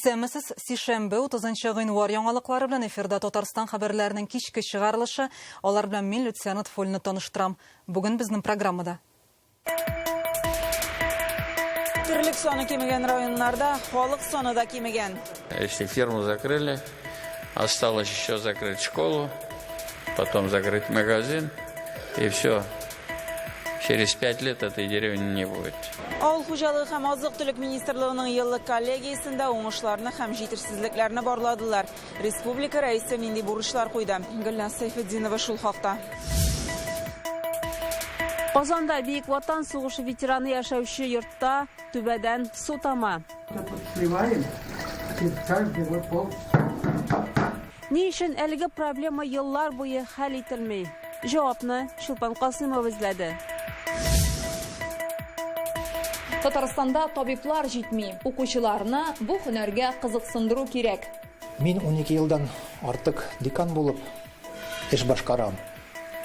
Исәмесез сишәмбе 30 гыйнвар яңалыклары белән эфирда Татарстан хәбәрләренең кичке чыгарылышы. Алар белән мин Люциана Тфольны таныштырам. Бүген безнең программада. Төрлек саны кимегән районнарда халык саны да кимегән. Если ферму закрыли, осталось еще закрыть школу, потом закрыть магазин, и все. Через 5 лет этой деревни не будет. Авыл хуҗалыгы һәм азык-төлек министрлыгының еллык коллегиясендә уңышларны һәм җитешсезлекләрне барладылар. Республика рәисе нинди бурычлар куйды? Гөлназ Сайфетдинова шул хакта. Казанда Бөек Ватан сугышы ветераны яшәүче йортта түбәдән су тама. Ни өчен әлеге проблема еллар буе хәл ителми? Җавапны Шулпан Касымов эзләде. Татарстанда табиблар җитми, укучыларны бу һөнәргә кызыксындыру кирәк. Мин 12 елдан артык декан булып эш башкарам.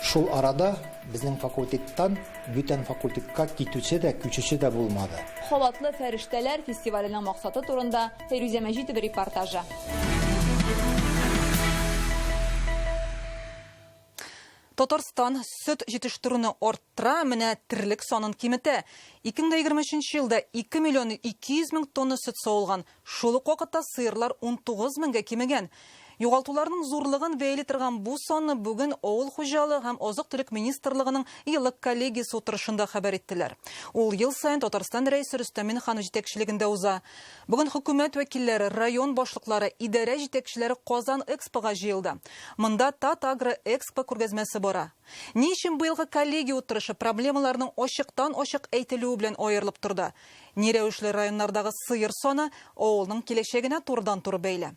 Шул арада безнең факультеттан бүтән факультетка китүче дә, күчүче дә булмады. Халатлы фәрештәләр фестиваленең максаты турында Фәйрүзә Мәҗитова репортажы. Татарстан сөт җитештерүне арттыра, менә терлек санын киметә. 2023 елда 2 миллион 200 мең тонна сөт савылган. Шул ук вакытта сыерлар 19 меңгә кимегән. Югалтуларның зурлыгын бәйле торган бу санны бүген авыл хуҗалыгы һәм азык-төлек министрлыгының еллык коллегиясе утырышында хәбәр иттеләр. Ул ел сайын Татарстан рәисе Рөстәм Миңнеханов җитәкчелегендә уза. Бүген хөкүмәт вәкилләре, район башлыклары, идарә җитәкчеләре Казан Экспога җыелды. Монда Татагро Экспо күргәзмәсе бара. Ни өчен быелгы коллегия утырышы проблемаларның ачыктан-ачык әйтелүе белән аерылып торды? Ни рәвешле районнардагы сыер саны авылның киләчәгенә турыдан-туры бәйле.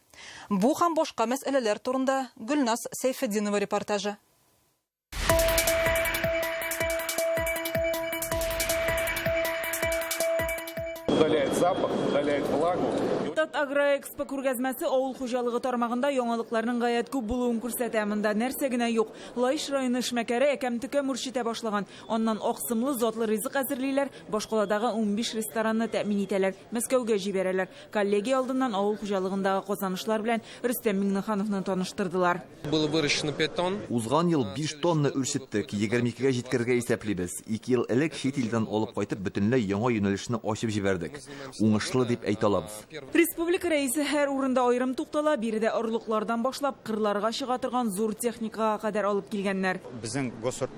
Бу һәм башка мәсьәләләр турында Гөлназ Сайфетдинова репортажы. Удаляет запах, удаляет влагу. Татагро Экспо күргәзмәсе авыл хуҗалыгы тармагында яңалыкларның гаять күп булуын күрсәтә. Монда нәрсә генә юк. Лаиш районы эшмәкәре әкәмтеккә мөршитә башлаган. Аннан аксымлы затлы ризык әзерлиләр, башкаладагы 15 ресторанны тәэмин итәләр, Мәскәүгә җибәрәләр. Коллегия алдыннан авыл хуҗалыгындагы казанышлар белән Рөстәм Миңнехановны таныштырдылар. Было выращено 5 тонн. Узган ел 5 тонна үрсеттек, 22-гә җиткергә исәплибез. 2 ел элек чит илдән алып кайтып бөтенләй яңа юнәлешне ачып җибәрдек. Уңышлы дип әйтә алабыз. Республика рәисе һәр урында аерым туктала, биредә орлыклардан башлап кырларга чыга торган зур техникага кадәр алып килгәннәр. Безнең госорт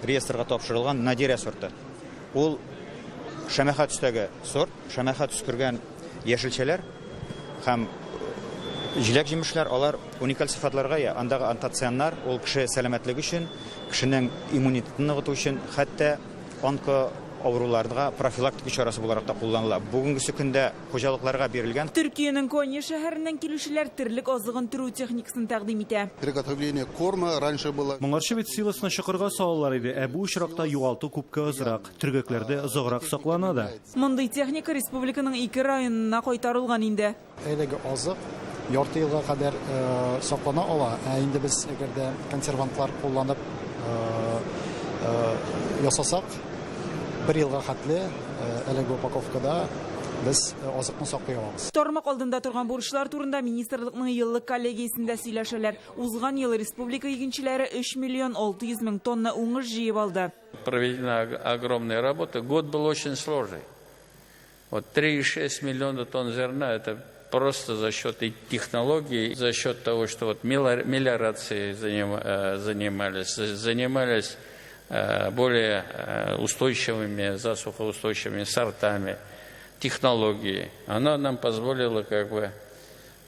реестрга тапшырылган Надиря сорты. Ул шәмәхә төстәге сорт, шәмәхә төскергән яшелчәләр һәм җиләк җимешләр, алар уникаль сыйфатларга ия. Андагы антоцианнар ул кеше сәламәтлеге өчен, кешенең иммунитетын ныгыту өчен, хәтта онко авыруларга профилактика чарасы буларак та кулланыла. Бүгенге көндә хуҗалыкларга бирелгән. Төркиянең Коnya шәһәреннән килүчеләр терлек азыгын төрү техникасын тәкъдим итә. Приготовление корма раньше было. Моңарчы бит силасына чыкырга салалар иде, ә бу очракта югалту күпкә азрак, төргәкләрдә озаграк саклана да. Мондый техника республиканың 2 районына кайтарылган инде. Әлеге азык ярты елга кадәр саклана ала. Инде без әгәрдә консервантлар кулланып ясасак, 1 елга хәтле әлеге упаковкада без азыкны саклый алабыз. Тармак алдында торган бурычлар турында министрлыкның еллык коллегиясендә сөйләшәләр. Узган ел республика игенчеләре 3 миллион 600 мең тонна уңыш җыеп алды. Проведена огромная работа. Год был очень сложный. Вот 3,6 миллиона тонн зерна, это просто за счет технологий, за счет того, что вот мелиорацией занимались более устойчивыми, засухоустойчивыми сортами, технологии. Она нам позволила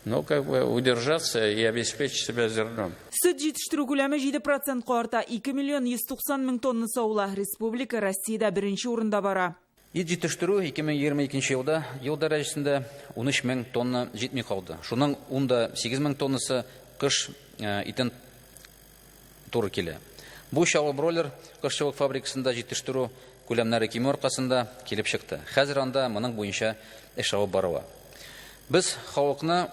удержаться и обеспечить себя зерном. Сөт җитештерү күләме 7% арта, 2 миллион 190 мең тонна саула. Республика Россиядә 1нче урында бара. Ит җитештерү 2022 елда ел дәрәҗәсендә 13 мең тонна җитми калды. Шуның 8 мең тоннасы кыш итен туры килә. Бу чалу бройлер кышчылык фабрикасында җитештерү күләмнәре киме аркасында килеп чыкты. Хәзер анда моның буенча эш алып барыла. Без халыкны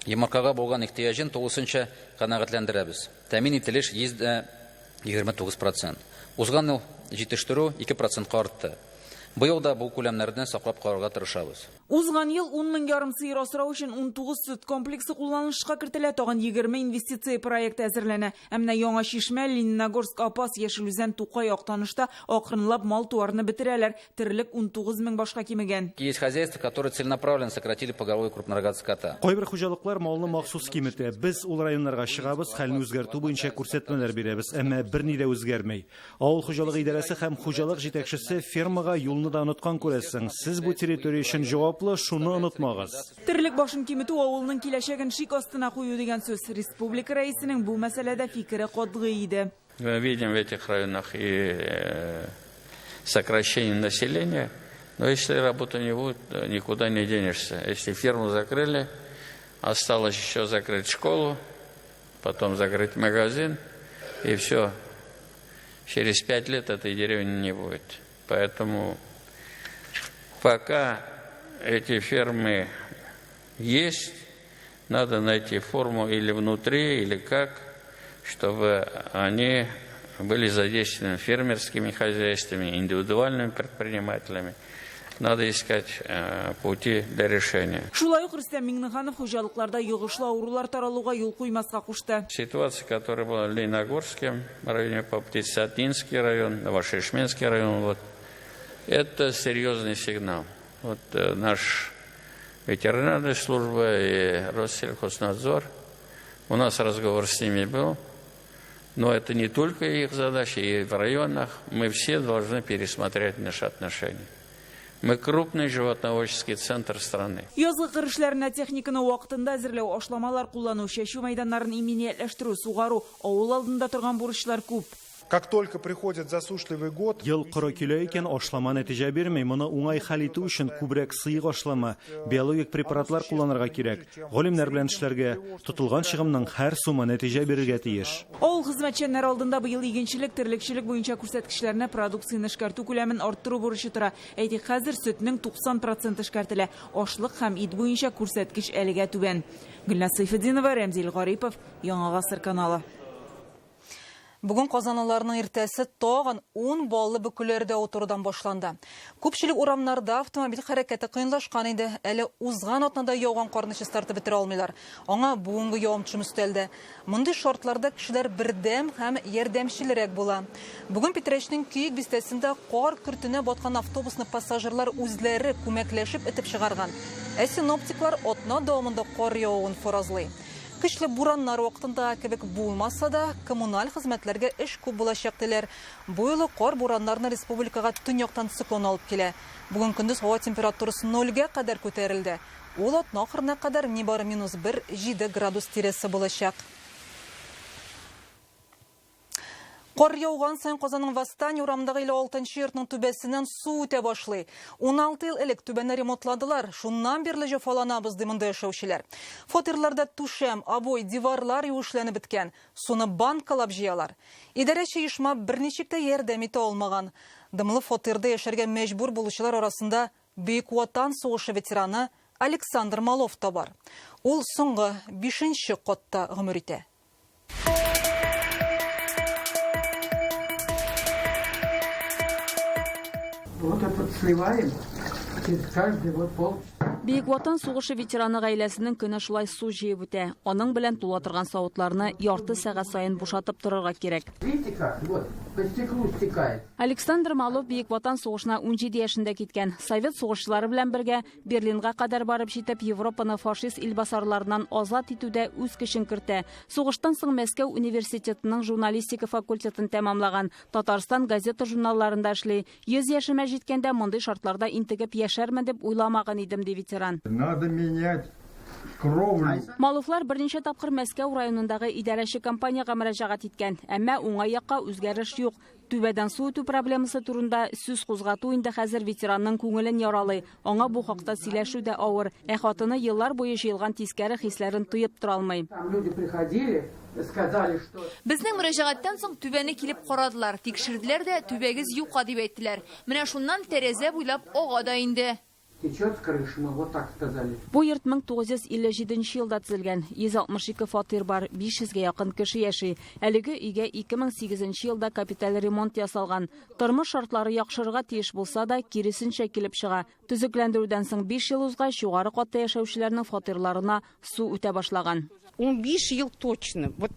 йомыркага булган ихтыяҗын тулысынча канәгатьләндерәбез. Тәэмин ителеш 29%. Узган ел җитештерү 2% артты. Быел да бу күләмнәрне саклап калырга тырышабыз. Узган ел 10 мең ярым сыер асрау өчен 19 сөт комплексы кулланышка кертелә, тагын 20 инвестиция проекты әзерләнә. Әмма Яңа Шишмә, Лениногорск, Апас, Яшелүзән, Тукай, Актанышта акрынлап мал туарны бетерәләр. Терлек 19 мең башка кимегән. Есть хозяйства, которые целенаправленно сократили поголовье крупнорогатого скота. Кайбер хуҗалыклар малны махсус киметә. Без ул районнарга чыгабыз, хәлне үзгәртү буенча күрсәтмәләр бирәбез, әмма берни дә үзгәрмәй. Авыл хуҗалыгы идарәсе һәм хуҗалык җитәкчесе фермага юлны да оныткан күрәсең. Сез бу территория өчен җаваплы, шуны онытмагыз. Терлек башын киметү авылның киләчәген шик астына кую дигән сүз. Республика рәисенең бу мәсьәләдә фикере катгый иде. Мы видим в этих районах и сокращение населения, но если работу не будет, никуда не денешься. Если ферму закрыли, осталось еще закрыть школу, потом закрыть магазин, и все. Через 5 лет этой деревни не будет. Поэтому пока эти фермы есть, надо найти форму или внутри, или как, чтобы они были задействованы фермерскими хозяйствами, индивидуальными предпринимателями. Надо искать пути для решения. Шулай ук Рөстәм Миңнеханов хуҗалыкларда йогышлы авырулар таралуга юл куймаска кушты. Ситуация, которая была в Лениногорске районе, по Птицатинский район, Новошишменский район, вот, это серьезный сигнал. Вот наш ветеринарная служба и Россельхознадзор, у нас разговор с ними был, но это не только их задача, и в районах мы все должны пересмотреть наши отношения. Мы крупный животноводческий центр страны. Язгы кырышларына техниканы вакытында әзерләү, ашламалар куллану, чәчү мәйданнарын иминиятләштерү, сугару, авыл алдында торган бурычлар күп. Как только приходит засушливый год, Ел коры килә икән, ашлама нәтиҗә бирмәй. Моны уңай хәл итү өчен күбрәк сыйык ашлама, биологик препаратлар кулланырга кирәк. Галимнәр белән эшләргә, тотылган чыгымның һәр сумы нәтиҗә бирергә тиеш. Авыл хезмәтчәннәре алдында быел игенчелек, терлекчелек буенча күрсәткечләрне продукцияны эшкәртү күләмен арттыру бурычы тора. Әйтик, хәзер сөтнең 90% эшкәртелә. Ашлык һәм ит буенча күрсәткеч әлегә түбән. Гөлназ Сайфетдинова, Рәмзил Гарипов, Яңа Гасыр каналы. Бүгін Казаналарның иртәсе тагын 10 баллы бүкүләрдә утырудан башланды. Күпчелек урамнарда автомобиль хәрәкәте кыенлашкан иде. Әле узган атнада яуган карны чистартып бетерә алмыйлар. Аңа бүгенге явымчы өстәлдә. Мондый шартларда кешеләр бердәм һәм ярдәмчелрәк була. Бүген Питрәчнең Киек бистәсендә кар көртенә баткан автобусны пассажирлар үзләре күмәкләшеп этеп чыгарган. Ә синоптиклар атна дәвамында кар явуын фаразлый. Көчле бураннар вакытында кебек булмаса да, коммуналь хезмәтләргә эш күп булачак диләр. Бу юлы кар бураннарны республикага төньяктан циклон алып килә. Бүген көндез һава температурасы 0-га кадәр күтәрелде. Ул атна ахырына кадәр нибары -1-7 градус тирәсе булачак. Кар яуган сайын Казанның Восстание урамындагы 56-нчы йортның түбәсеннән су үтә башлый. 16 ел элек түбәнне ремонтладылар. Шуннан бирле җәфаланабыз ди монда яшәүчеләр. Фатирларда түшәм, обой, диварлар юешләнеп беткән. Суны банкалап җыялар. Идарәче оешма берничек тә ярдәм итә алмаган. Дымлы фатирда яшәргә мәҗбүр булучылар арасында Бөек Ватан сугышы ветераны Александр Малов та бар. Ул соңгы 5-нче катта гомер итә. Вот этот сливаем через каждый пол. Бөек Ватан сугышы ветераны гаиләсенең көне шулай су җыеп үтә. Аның белән тула торган савытларны ярты сәгать сайын бушатып торырга кирәк. Видите как? Вот, по стеклу стекает. Александр Малов Бөек Ватан сугышына 17 яшендә киткән. Совет сугышчылары белән бергә Берлинга кадәр барып җитеп, Европаны фашист илбасарларыннан азат итүдә үз көчен кертә. Сугыштан соң Мәскәү университетының журналистика факультетын тәмамлаган. Татарстан газета журналларында эшли. 100 яшемә җиткәндә мондый шартларда интегеп яшәрмен дип уйламаган идем ди ветеран. Надо менять кровлю. Маловлар берничә тапкыр Мәскәү районындагы идарәче компанияга мөрәҗәгать иткән, әмма уңай якка үзгәреш юк. Түбәдән су үтү проблемасы турында сүз кузгату инде хәзер ветеранның күңелен яралый. Аңа бу хакта сөйләшү дә авыр. Ә хатыны еллар буе җыелган тискәре хисләрен туеп тора алмый. Люди приходили, сказали, что Безнең мөрәҗәгатьтән соң түбәне килеп карадылар, тикшерделәр дә, түбәгез юкка дип әйттеләр. Менә шуннан тәрәзә буйлап ага да инде. течет с крыши, ну вот так сказали. Бу йорт 1957 елда төзелгән. 162 фатир бар, 500-гә якын кеше яши. Әлеге өйгә 2008 елда капиталь ремонт ясалган. Тормыш шартлары яхшырырга тиеш булса да, киресенчә килеп чыга. Төзекләндерүдән соң 5 ел узгач, югары катта яшәүчеләрнең фатирларына су үтә башлаган. 15 ел точно. Вот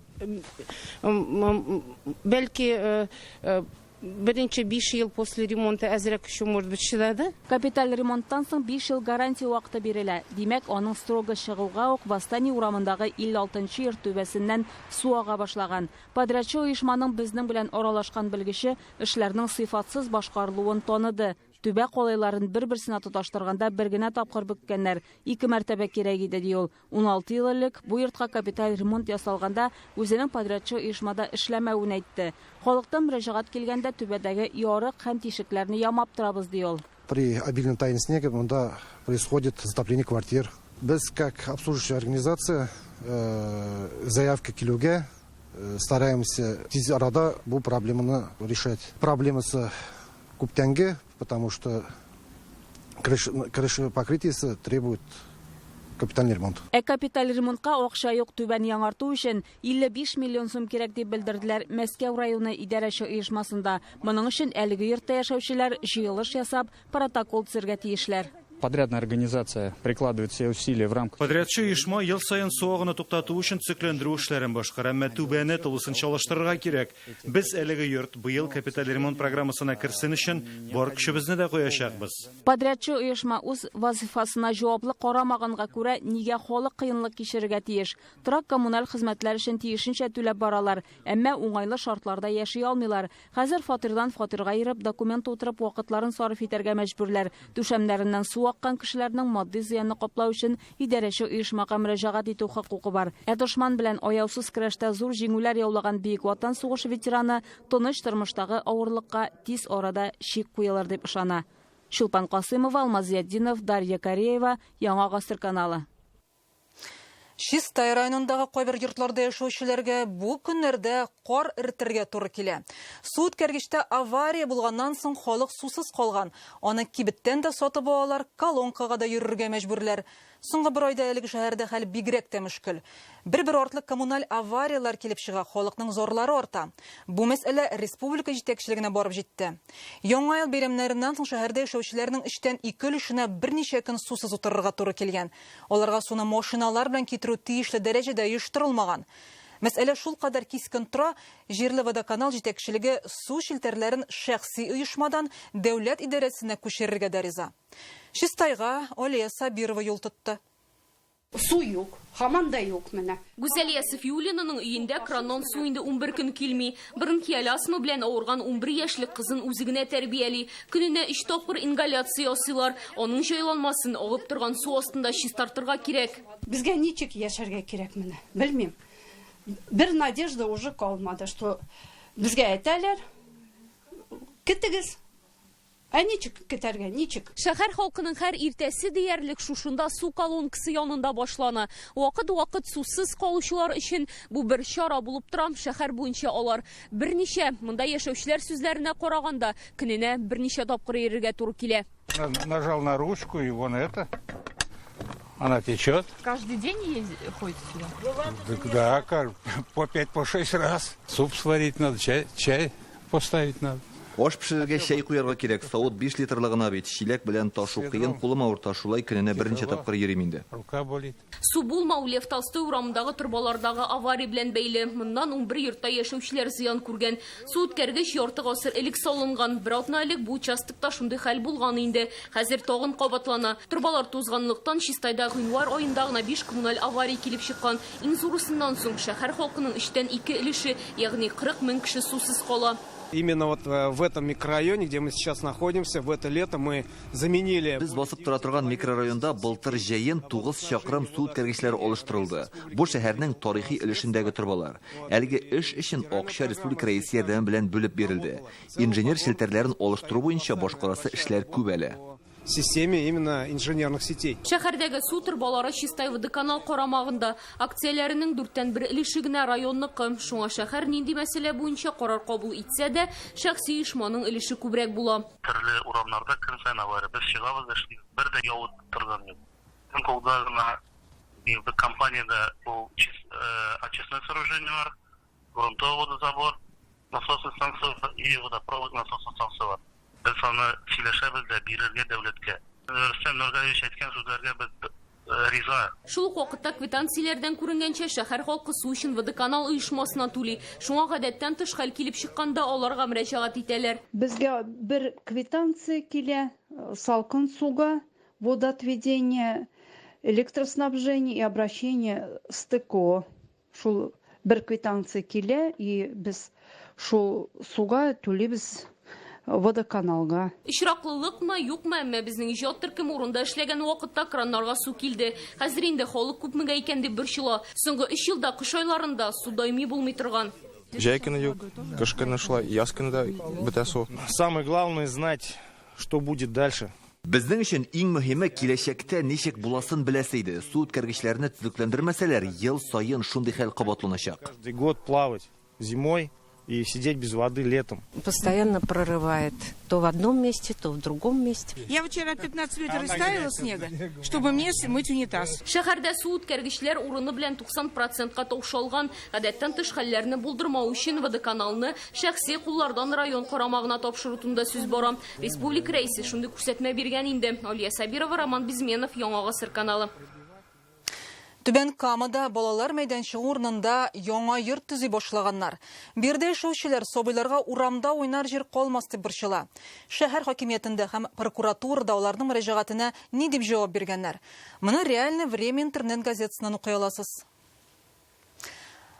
бәлки Бірінші 5 ел после ремонта әзірәк еще может быть шыдады. Капиталь ремонттан соң 5 ел гарантия вакыты бирелә. Димәк, аның строго чыгуга ук Восстание урамындагы 56-нчы йорт түбәсеннән су ага башлаган. Подрядчы оешманың безнең белән аралашкан белгече эшләрнең сыйфатсыз башкарылуын таныды. Түбә калайларын бер-берсенә тоташтырганда бер генә тапкыр бөккәннәр, 2 мәртәбә кирәк иде ди ул. 16 ел элек бу йортка капиталь ремонт ясалганда үзенең подрядчы оешмада эшләмәвен әйтте. Халыктан мөрәҗәгать килгәндә түбәдәге ярык һәм тишекләрне ямап торабыз ди ул. При обильном таянии снега происходит затопление квартир. Без, как обслуживающая организация, заявка Килюге, стараемся тиз арада бу проблеманы решать. Проблемы с Куптянге, потому что крыша покрытия требует капитальный ремонт. Капиталь ремонтка акча юк, түбән яңарту өчен 55 миллион сум кирәк дип белдерделәр Мәскәү районы идарәче оешмасында. Моның өчен әлеге йортта яшәүчеләр җыелыш ясап, протокол төзергә тиешләр. Подрядная организация прикладывает все усилия в рамках. Подрядчы оешма ел сайын су агыны туктату өчен төзекләндерү эшләрен башкара, әмма түбәне тулысынча алыштырырга кирәк. Без әлеге йорт быел капиталь ремонт программасына керсен өчен бар көчебезне дә куячакбыз. Подрядчы оешма үз вазифасына җаваплы карамаганга күрә нигә халык кыенлык кичерергә тиеш. Торак коммуналь хезмәтләр өчен тиешенчә түләп баралар, әмма уңайлы шартларда яши алмыйлар. Хәзер фатирдан фатирга йөреп, документ тутырып вакытларын сарыф итәргә мәҗбүрләр. Түшәмнәреннән су аккан кешеләрнең матди зыянны каплау өчен идарәче оешмага мөрәҗәгать итү хокукы бар. Дошман белән аяусыз көрәштә зур җиңүләр яулаган Бөек Ватан сугышы ветераны тыныч тормыштагы авырлыкка тиз арада чик куялар дип ышана. Шулпан Касымова, Алмазетдинов, Дарья Кореева, Яңа гасыр каналы. Чистай районындагы кайбер йортларда яшәүчеләргә бу көннәрдә кар иртергә туры килә. Су үткәргечтә авария булганнан соң халык сусыз калган. Аны кибеттән дә сатып алалар, колонкага да йөрергә мәҗбүрләр. Соңгы бер айда әлеге шәһәрдә хәл бигрәк тә мөшкел. Бер артлык коммуналь авариялар килеп чыга, халыкның зорлары арта. Бу мәсьәлә республика җитәкчелегенә барып җитте. Яңа ел бәйрәмнәреннән соң шәһәрдә яшәүчеләрнең эштән 2 өлешенә берничә көн сусыз утырырга туры килгән. Аларга суны машиналар белән китерү тиешле дәрәҗәдә оештырылмаган. Мәсьәлә шул кадәр кискен тора, җирле водоканал җитәкчелеге су челтәрләрен шәхси оешмадан дәүләт идарәсенә күчерергә дә риза. Чистайга Олия Сабирова юл тотты. Су юк, һаман да юк менә. Гүзәлия Сафиуллинаның өендә краннан су инде 11 көн килми. Бронхиаль астма белән авырган 11 яшьлек кызын үзегенә тәрбияли. Көненә 3 тапкыр ингаляция ясыйлар. Аның җайланмасын агып торган су астында чистартырга кирәк. Безгә ничек яшәргә кирәк менә? Белмим. Бер надежда уже калмады, что безгә әйтәләр. Китегез. Ничек китәргә, ничек? Шәһәр халкының һәр иртәсе диярлек шушында су колонкасы янында башлана. Вакыт-вакыт сусыз калучылар өчен бу бер чара булып тора. Шәһәр буенча алар берничә монда яшәүчеләр сүзләренә караганда көненә берничә тапкыр йөрергә туры килә. Нажал на ручку, и вон это. Она течет. Каждый день ходит сюда? Да, по 5-6 раз. Суп сварить надо, чай поставить надо. Аш пешерергә чәй куярга кирәк. Савыт 5 литрлы гына бит. Чиләк белән ташу кыен, кулыма урта, шулай көненә берничә тапкыр йөрим инде. Рука болит. Су булмау Лев Толстой урамындагы турбалардагы авария белән бәйле. Моннан 11 йортта яшәүчеләр зыян күргән. Су үткәргеч ярты гасыр элек салынган. Бер атна элек бу участокта шундый хәл булган инде. Хәзер тагын кабатлана. Турбалар тузганлыктан Чистайда гыйнвар аенда гына 5 коммуналь авария килеп чыккан. Иң зурысыннан соң шәһәр халкының эштән 2 өлеше, ягъни 40 мең кеше сусыз кала. Именно вот в этом микрорайоне, где мы сейчас находимся, в это лето мы заменили... Без басып тора торган микрорайонда былтыр җәен 9 чакрым су үткәргечләре алыштырылды. Бу шәһәрнең тарихи өлешендәге турбалар. Әлеге эш өчен акча республика рәисе ярдәме белән бүлеп бирелде. Инженер челтәрләрен алыштыру буенча башкарасы эшләр күп әле. системе именно инженерных сетей. Шәһәрдәге су торбалары Чистай водоканал карамагында. Акцияләренең 4/1 өлеше генә районныкы. Шуңа шәһәр нинди мәсьәлә буенча карар кабул итсә дә, шәхси оешманың өлеше күбрәк була. Төрле урамнарда көн сайын авария. Без чыгабыз да эшлибез. Бер дә явып торган юк. Көн кулда гына bir компанияда bu очистное сооружение var, грунтовый водозабор, насосный станция и водопровод насосный станция var. Biz аны сөйләшәбез дә бирергә дәүләткә. Рөстәм Нургалиевич әйткән сүзләргә без риза. Шул ук вакытта квитанцияләрдән күренгәнчә шәһәр халкы су өчен водоканал оешмасына түли. Шуңа гадәттән тыш хәл килеп чыкканда аларга мөрәҗәгать итәләр. Безгә бер квитанция килә салкын суга, водоотведение, электроснабжение и обращение с ТКО. Шул бер квитанция килә и без шул суга түлибез водоканалга. Ишраклылыкмы, юкмы, әмма безнең иҗат төркем урында эшләгән вакытта краннарга су килде. Хәзер инде халык күпмегә икән дип борчыла. Соңгы 3 елда кыш айларында су даими булмый торган. Җәй көне юк, кыш көне шулай, яз көне дә бетә су. Самое главное знать, что будет дальше. Безнең өчен иң мөһиме киләчәктә ничек буласын беләсе иде. Су үткәргечләрне төзекләндермәсәләр, ел саен шундый хәл кабатланачак. Каждый год плавать зимой и сидеть без воды летом. Постоянно прорывает. То в одном месте, то в другом месте. Я вчера 15 литров ставила снега, чтобы мне мыть унитаз. Шәһәрдә су үткәргечләр урыны белән 90%-ка таушалган. Гадәттән тыш хәлләрне булдырмау өчен водоканалны шәхси куллардан район карамагына тапшыру турында сүз бара. Республика рәисе шундый күрсәтмә биргән инде. Алия Сабирова, Роман Безменов, Яңа Гасыр каналы. Түбән Камада балалар мәйданчыгы урынында яңа йорт төзи башлаганнар. Бирдә яшәүчеләр собыйларга урамда уйнар җир калмас дип борчыла. Шәһәр хакимиятендә һәм прокуратурада аларның мөрәҗәгатенә ни дип җавап биргәннәр? Моны реальное время интернет газетасыннан укый аласыз.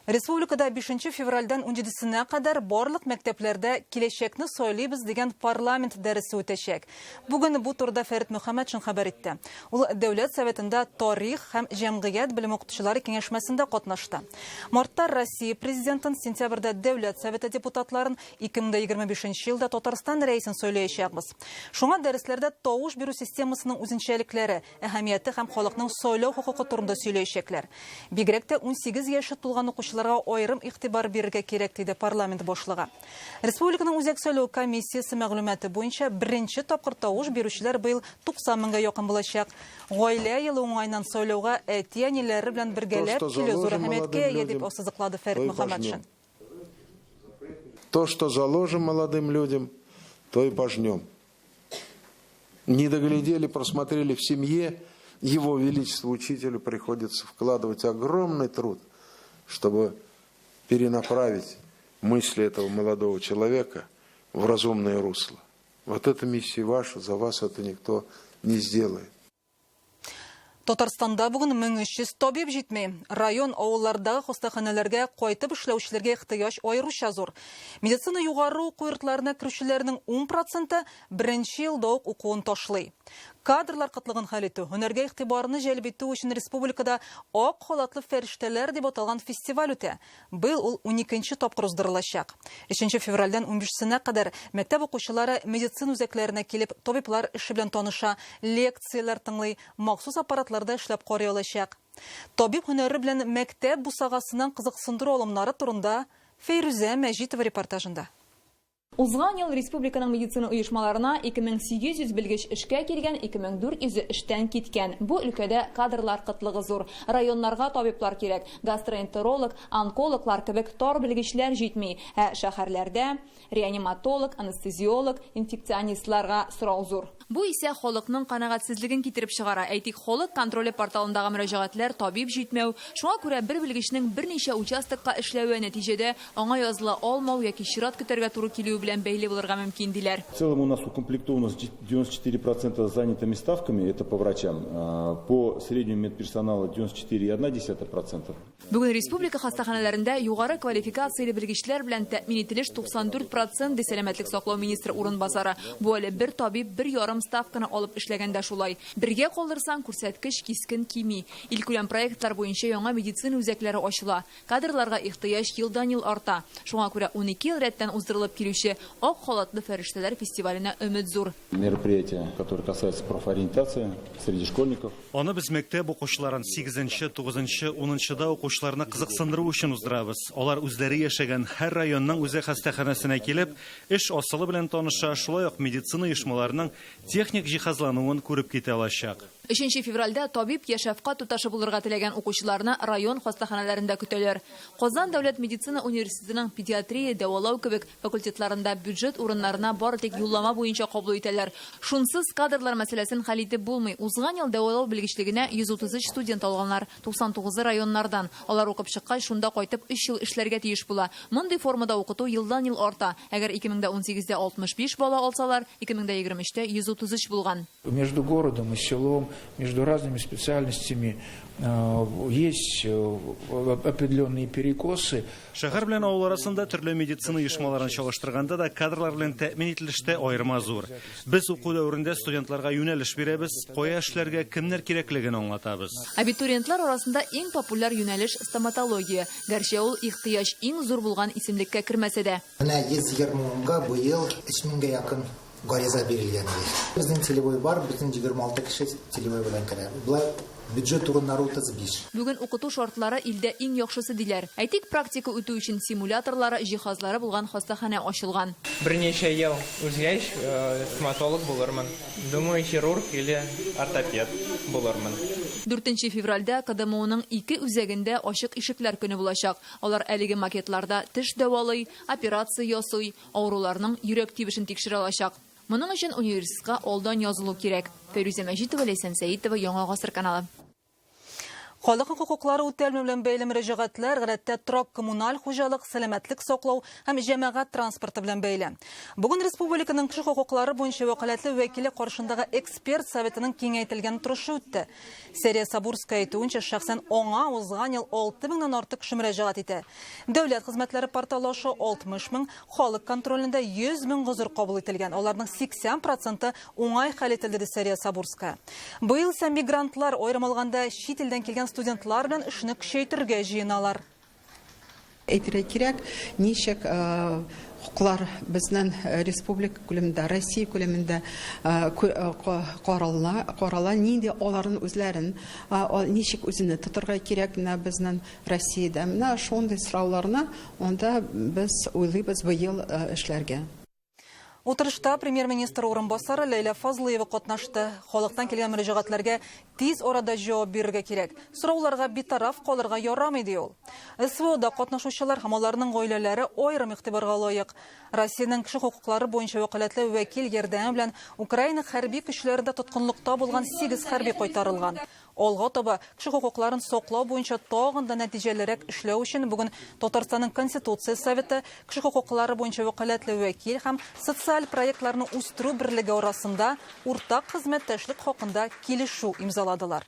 Республикада 5 февральдан 17-сенә кадәр барлык мәктәпләрдә киләчәкне сайлыйбыз дигән парламент дәресе үтәчәк. Бүген бу турыда Фәрит Мөхәммәтшин хәбәр итте. Ул Дәүләт Советында тарих һәм җәмгыять белем укытучылары киңәшмәсендә катнашты. Мартта Россия президентын, сентябрьдә Дәүләт Советы депутатларын, 2025 елда Татарстан рәисен сайлаячакбыз. Шуңа дәресләрдә тавыш бирү системасының үзенчәлекләре, әһәмияте һәм халыкның сайлау хокукы турында сөйләячәкләр. Бигрәк тә 18 яшьлек тулган укучыларга айрым игътибар бирергә кирәк диде парламент башлыгы. Республиканың үзәк сайлау комиссиясе мәгълүматы буенча беренче тапкыр тавыш бирүчеләр быел 90 меңгә якын булачак. Гаилә елы уңайнан сайлауга әти-әниләре белән бергәләп килү зур әһәмияткә ия дип ассызыклады Фәрит Мөхәммәтшин. То, что заложим молодым людям, то и пожнем. Не доглядели, просмотрели в семье, его величеству учителю приходится вкладывать огромный труд, чтобы перенаправить мысли этого молодого человека в разумное русло. Вот эта миссия ваша, за вас это никто не сделает. Татарстанда бүген 1300 табиб җитмәй. Район авыллардагы хастаханәләргә кайтып эшләүчеләргә ихтыяҗ аеруча зур. Медицина югары уку йортларына керүчеләрнең 10% беренче елда ук укуын ташлый. Кадрлар кытлыгын хәл итү, һөнәргә игътибарны җәлеп итү өчен республикада ак халатлы фәрештәләр дип аталган фестиваль үтә. Быел ул 12нче тапкыр уздырылачак. 3 февральдән 15-сенә кадәр мәктәп укучылары медицина үзәкләренә килеп, табиблар эше белән таныша, лекцияләр тыңлый, махсус аппаратларда эшләп карый алачак. Табиб һөнәре белән мәктәп бусагасының кызыксындыру алымнары турында Фәйрүзә Мәҗитова репортажында. Узган ел республиканың медицина оешмаларына 2800 белгеч эшкә килгән, 2400 эштән киткән. Бу өлкәдә кадрлар кытлыгы зур. Районнарга табиблар кирәк. Гастроэнтеролог, онкологлар кебек тар белгечләр җитми. Ә шәһәрләрдә реаниматолог, анестезиолог, инфекционистларга сорау зур. Бу исә халыкның канагатьсезлеген китереп чыгара. Әйтик, халык контроле порталындагы мөрәҗәгатьләр табиб җитмәү. Шуңа күрә бер белгечнең берничә участокка эшләве нәтиҗәдә аңа языла алмау яки чират көтәргә туры килү белән бәйле булырга мөмкин диләр. В целом у нас укомплектованность 94% занятыми ставками, это по врачам. По среднему медперсонала 94,1%. Бүген республика хастаханәләрендә югары квалификацияле белгечләр белән тәэмин ителеш 94% ди сәламәтлек саклау министры урынбасары. Бу әле бер табиб бер ярым ставканы алып эшләгәндә шулай. Бергә калдырсаң күрсәткеч кискен кими. Илкүләм проектлар буенча яңа медицина үзәкләре ачыла. Кадрларга ихтыяҗ елдан-ел арта. Шуңа күрә 12 ел рәттән уздырылып килүче үтүче Ак халатлы фәрештәләр фестиваленә өмет зур. Мероприятие, которое касается профориентации среди школьников. Аны без мәктәп укучыларын 8-нче, 9-нчы, 10-нчыда укучыларны кызыксындыру өчен уздырабыз. Алар үзләре яшәгән һәр районның үзе хастаханәсенә килеп, эш асылы белән таныша, шулай ук медицина оешмаларының техник җиһазлануын күреп китә алачак. 3 февральдә табиб яшәфкать туташы булырга теләгән укучыларны район хастаханәләрендә көтәләр. Казан дәүләт медицина университетының педиатрия, дәвалау кебек факультетларында бюджет урыннарына бары тик юллама буенча кабул итәләр. Шунсыз кадрлар мәсьәләсен хәл итеп булмый. Узган ел дәвалау белгечлегенә 133 студент алганнар 99 районнардан. Алар укып чыккач, шунда кайтып 3 ел эшләргә тиеш була. Мондый формада укыту елдан-ел арта. Әгәр 2018дә 65 бала алсалар, 2023дә 133 булган. Между городом и селом, между разными специальностями есть определенные перекосы. Шәһәр белән авыл арасында төрле медицина оешмаларын чалыштырганда да кадрлар белән тәэмин ителештә аерма зур. Без уку дәверендә студентларга юнәлеш бирәбез, кая эшләргә кемнәр кирәклеген аңлатабыз. Абитуриентлар арасында иң популяр юнәлеш стоматология. Гәрчә ул ихтыяҗ иң зур булган исемлеккә кермәсә дә. Менә 120-га быел 3000-га якын гариза бирелгән. Безнең целевой бар, безнең 26 кеше целевой белән керә. Булай бюджет урыннары 35. Бүген укыту шартлары илдә иң яхшысы диләр. Әйтик, практика үтү өчен симуляторлары, җиһазлары булган хастаханә ачылган. Берничә ел үзгәч стоматолог булырмын. Думаю, хирург или ортопед булырмын. 4 февральдә КДМУның 2 үзәгендә ачык ишекләр көне булачак. Алар әлеге макетларда теш дәвалый, операция ясый, авыруларның йөрәк тибешен тикшерә алачак. Моның өчен университетка алдан язылу кирәк. Фәрүзә Мәҗитова, Ләйсән Сәитова, Яңа гасыр каналы. Халык хукуклары үтәлмәү белән бәйле мөрәҗәгатьләр гадәттә торак коммуналь хуҗалык, сәламәтлек саклау һәм җәмәгать транспорты белән бәйле. Бүген республиканың кеше хукуклары буенча вәкаләтле вәкиле каршындагы эксперт советының киңәйтелгән утырышы үтте. Серия Сабурская әйтүенчә, шәхсән аңа узган ел 6000-нан артык кеше мөрәҗәгать итә. Дәүләт хезмәтләре порталы аша 60 000, халык контролендә 100 000 гозур кабул ителгән. Аларның 80% уңай хәл ителде, ди Серия Сабурская. Быел исә мигрантлар аерым алганда чит илдән килгән студентлар белән эшне көчәйтергә җыеналар. Әйтергә кирәк, ничек хуклар безнең республика күләмендә, Россия күләмендә карала, нинди аларның үзләрен, ничек үзене тотырга кирәк менә безнең Россиядә. Менә шундый сорауларны анда без уйлыйбыз быел эшләргә. Утырышта премьер-министр урынбасары Ләйлә Фазлыева катнашты. Халыктан килгән мөрәҗәгатьләргә тиз арада җавап бирергә кирәк. Сорауларга битараф калырга ярамый ди ул. СВОда катнашучылар һәм аларның гаиләләре аерым игътибарга лаек. Россиянең кеше хукуклары буенча вәкаләтле вәкил ярдәме белән Украина хәрби көчләрендә тоткынлыкта булган 8 хәрби кайтарылган. Алга таба кеше хукукларын саклау буенча тагын да нәтиҗәлерәк эшләү өчен бүген Татарстанның Конституция советы, кеше хукуклары буенча вәкаләтле вәкил һәм социаль проектларны үстерү берлеге арасында уртак хезмәттәшлек хакында килешү имзаладылар.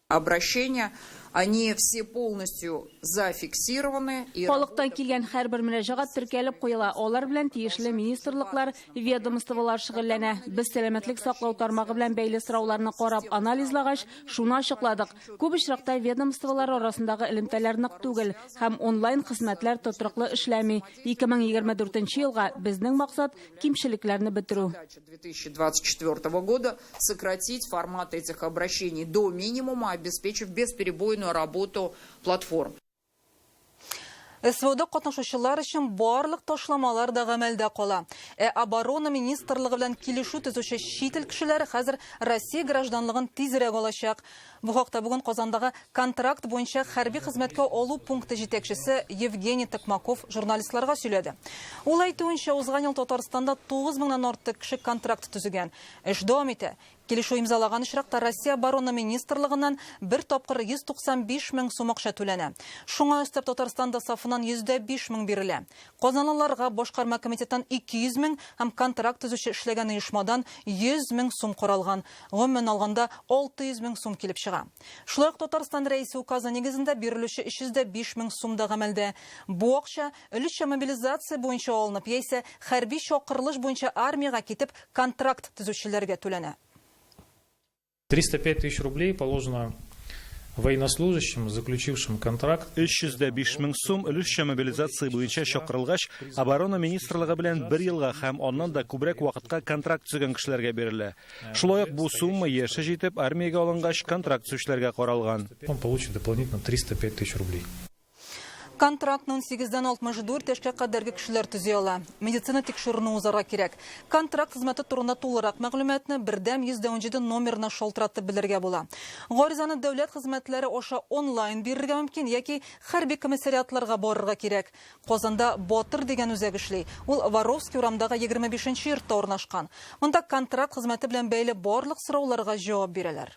Обращения, они все полностью зафиксированы. Халыктан килгән һәрбер мөрәҗәгать теркәлеп куела. Алар белән тиешле министрлыклар, ведомстволар шөгыльләнә. Без сәламәтлек саклау тармагы белән бәйле сорауларны карап анализлагач, шуны ачыкладык. Күп очракта ведомстволар арасындагы элемтәләр нык түгел һәм онлайн хезмәтләр тотрыклы эшләми. 2024 елга безнең максат кимчелекләрне бетерү. 2024 года сократить формат этих обращений до минимума, обеспечив бесперебойную работу платформ. СВОда катнашучылар өчен барлык ташламалар да гамәлдә кала. Оборона министрлыгы белән килешү төзүче чит ил кешеләре хәзер Россия гражданлыгын тизрәк алачак. Бу хакта бүген Казандагы контракт буенча хәрби хезмәткә алу пункты җитәкчесе Евгений Токмаков журналистларга сөйләде. Ул әйтүенчә, узган ел Татарстанда 9000-нан артык кеше контракт төзегән. Эш дәвам итә. Килешү имзалаган очракта Россия оборона министрлыгыннан бер тапкыр 195 000 сум акча түләнә. Шуңа өстәп Татарстанда сафыннан 105 000 бирелә. Казанлыларга башкарма комитеттан 200 000 һәм контракт төзүче эшләгән оешмадан 100 000 сум каралган. Гомумән алганда 600 000 сум килеп чыга. Шулай ук Татарстан рәисе указы нигезендә бирелүче 305 000 сум да гамәлдә. Бу акча өлешчә мобилизация буенча алынып, яисә хәрби чакырылыш буенча армиягә китеп контракт төзүчеләргә түләнә. 305 000 рублей положено Военнослужащим, заключившим контракт, 305 мең сум өлешчә мобилизация буенча чакырылгач, оборона министрлыгы белән 1 елга һәм аннан да күбрәк вакытка контракт төзегән кешеләргә бирелә. Шулай ук бу сумма яше җитеп армиягә алынгач контракт төзүчеләргә каралган. Он получит дополнительно 305 тысяч рублей. Контрактның 8-дән 64 яшькә кадәрге кешеләр төзи ала. Медицина тикшерүне узарга кирәк. Контракт хезмәте турында тулырак мәгълүматны 1-117 номерына шалтыратып белергә була. Гаризаны дәүләт хезмәтләре аша онлайн бирергә мөмкин яки хәрби комиссариатларга барырга кирәк. Казанда Батыр дигән үзәк эшли. Ул Воровский урамдагы 25-нче йортта урнашкан. Монда контракт хезмәте белән бәйле барлык сорауларга җавап бирәләр.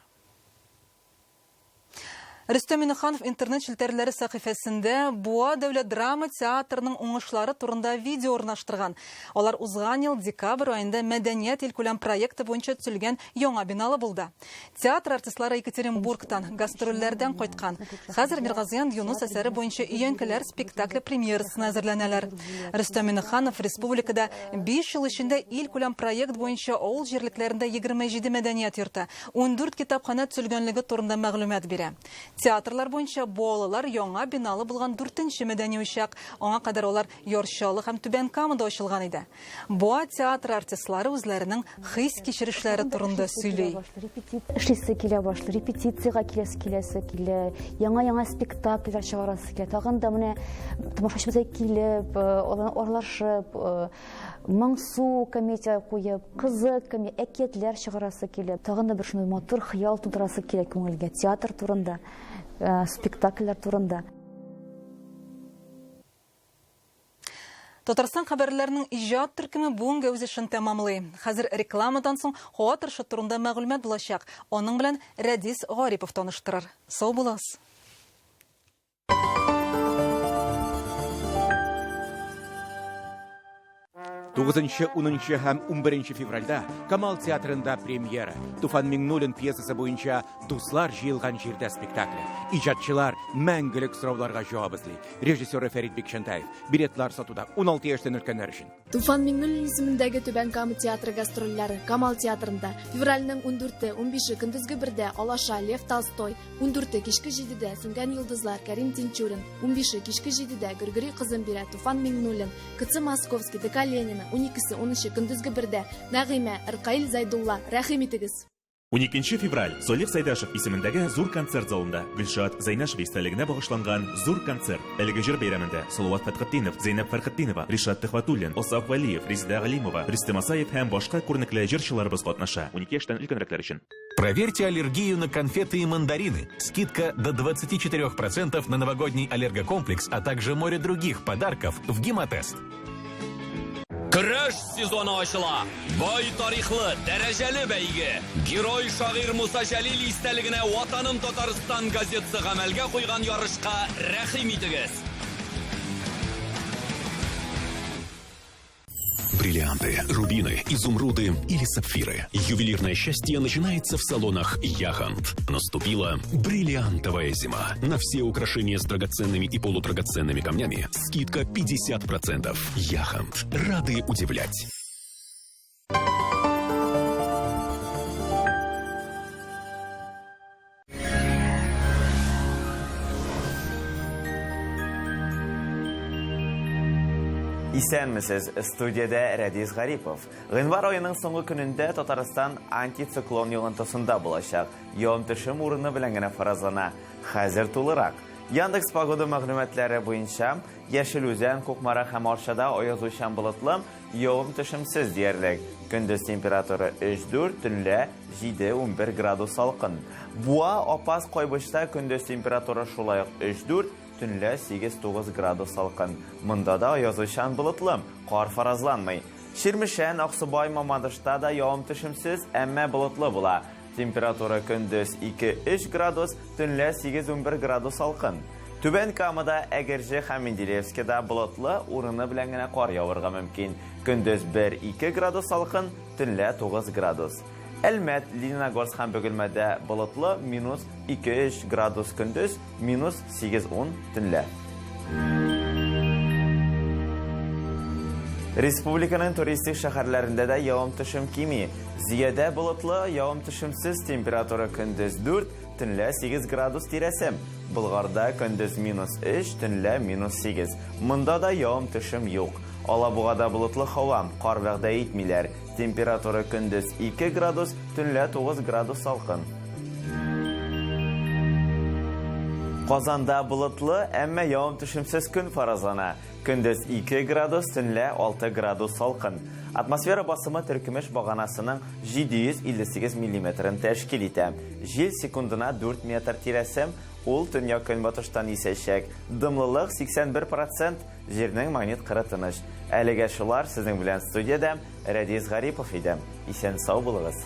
Рөстәм Миннеханов интернет челтәрләре сәхифәсендә Буа дәүләт драма театрының уңышлары турында видео урнаштырган. Алар узган ел декабрь айында мәдәният илкүләм проекты буенча төзелгән яңа биналы булды. Театр артистлары Екатеринбургтан, гастрольләрдән кайткан. Хәзер Миргазиян Юнус әсәре буенча өянкеләр спектакле премьерасына әзерләнәләр. Рөстәм Миннеханов республикада 5 ел эчендә илкүләм проект буенча авыл җирлекләрендә 27 мәдәният йорты, 14 китапхана төзелгәнлеге турында мәгълүмат бирә. Театрлар буенча балалар яңа биналы булган 4-нче мәдәни учак. Аңа кадәр олар Ярчалы һәм Түбән Камада ачылган иде. Буа театр артистлары үзләренең хис кичерешләре турында сөйли. Эшлисе килә башлый, репетициягә киләсе килә, яңа спектакльләр чыгарасы килә. Тагын да менә тамашачыбызга килеп, орлашып, Моңсу комедия куеп, кызык комедия, әкиятләр чыгарасы килеп, тагын да бер шундый матур хыял тудырасы килә күңелгә театр турында, спектакльләр турында. Татарстан хәбәрләренең иҗат төркеме бүгенге үз эшен тәмамлый. Хәзер рекламадан соң һава торышы турында мәгълүмат булачак. Аның белән Рәдис Гарипов таныштырыр. Сау буласыз. 9-10 һәм 11 февральдә Камал театрында премьера. Туфан Миңнуллин пьесасы буенча «Дуслар җыелган җирдә» спектакле. Иҗатчылар мәңгелек сорауларга җавап эзли. Режиссер Фәрит Бикшәнтаев. Билетлар сатуда 16 яшьтән өлкәннәр өчен. Туфан Миңнуллин исемендәге Түбән Кама театры гастрольләре Камал театрында февральнең 14-15 көндезге 1дә Алаша Лев Толстой, 14 кичке 7дә Сүнгән йолдызлар Кәрим Тинчурин, 15 кичке 7дә Григорий кызын бирә Туфан Миңнуллин, Кыцы Московский, ДК Ленина, 12-13 көндезге 1дә Нәгыймә Иркаил Зайдулла. Рәхим итегез. 12 февраль Солих Сайдашев исемендәге зур концерт залында Гөлшат Зайнашев истәлегенә багышланган зур концерт. Әлеге җыр бәйрәмендә Салават Фәтхетдинов, Зәйнәп Фәрхетдинова, Ришат Төхвәтуллин, Осаф Валиев, Резида Галимова, Рөстәм Асаев һәм башка күренекле җырчыларыбыз катнаша. 12 яшьтән өлкәнрәкләр өчен. Проверьте аллергию на конфеты и мандарины. Скидка до 24% на новогодний аллергокомплекс, а также море других подарков в Гемотест. Көрәш сезоны ачыла. Бай тарихлы, дәрәҗәле бәйге. Герой шагыйрь Муса Җәлил истәлегенә Ватаным Татарстан газетасы гамәлгә куйган ярышка рәхим итегез. Бриллианты, рубины, изумруды или сапфиры. Ювелирное счастье начинается в салонах Яхант. Наступила бриллиантовая зима. На все украшения с драгоценными и полудрагоценными камнями скидка 50%. Яхант. Рады удивлять. Исәнмесез, студияда Рәдис Гарипов. Гыйнвар айының соңгы көнендә Татарстан антициклон йогынтысында булачак. Яңтышым урыны белән генә фаразлана. Хәзер тулырак. Яндекс погода мәгълүматлары буенча, Яшелүзән, Кукмара һәм Арчада аязучан болытлы, явым-төшемсез диярлек. Көндез температура 3-4, төнлә 7-11 градус салкын. Буа, Апас, Кайбышта көндез температура шулай ук 3-4, төнлә 8-9 градус салкын. Монда да аязучан болытлы, кар фаразланмый. Ширмешән, Аксубай, Мамадышта да явым-төшемсез, әмма болытлы була. Температура көндез 2-3 градус, төнлә 8-11 градус салкын. Түбән Камада, Әгерҗе һәм Менделеевскида болытлы, урыны белән генә кар явырга мөмкин. Көндез 1-2 градус салкын, төнлә 9 градус. Әлмәт, Лениногорск һәм Бөгелмәдә болытлы, -2-3 градус көндез, -8-10 төнлә. Республиканың туристик шәһәрләрендә дә явым-төшем кими. Зиядә болытлы, явым-төшемсез, температура көндез 4, төнлә 8 градус тирәсе. Болгарда көндез -3, төнлә -8. Монда да явым-төшем юк. Алабугада болытлы һава, кар вәгъдә итмиләр. Температура көндез 2 градус, төнлә 9 градус салкын. Казанда болытлы, әмма явым-төшемсез көн фаразлана. Көндез 2 градус, төнлә 6 градус салкын. Атмосфера басымы төркемеш баганасының 758 мм тәшкил итә. Жел секундына 4 метр тирәсе, ул төньяк-көнбатыштан исәчәк. Дымлылык 81%, җирнең магнит кыры тыныч. Әлегә шулар сезнең белән студиядә Радис Гарипов иде. Исән сау булыгыз.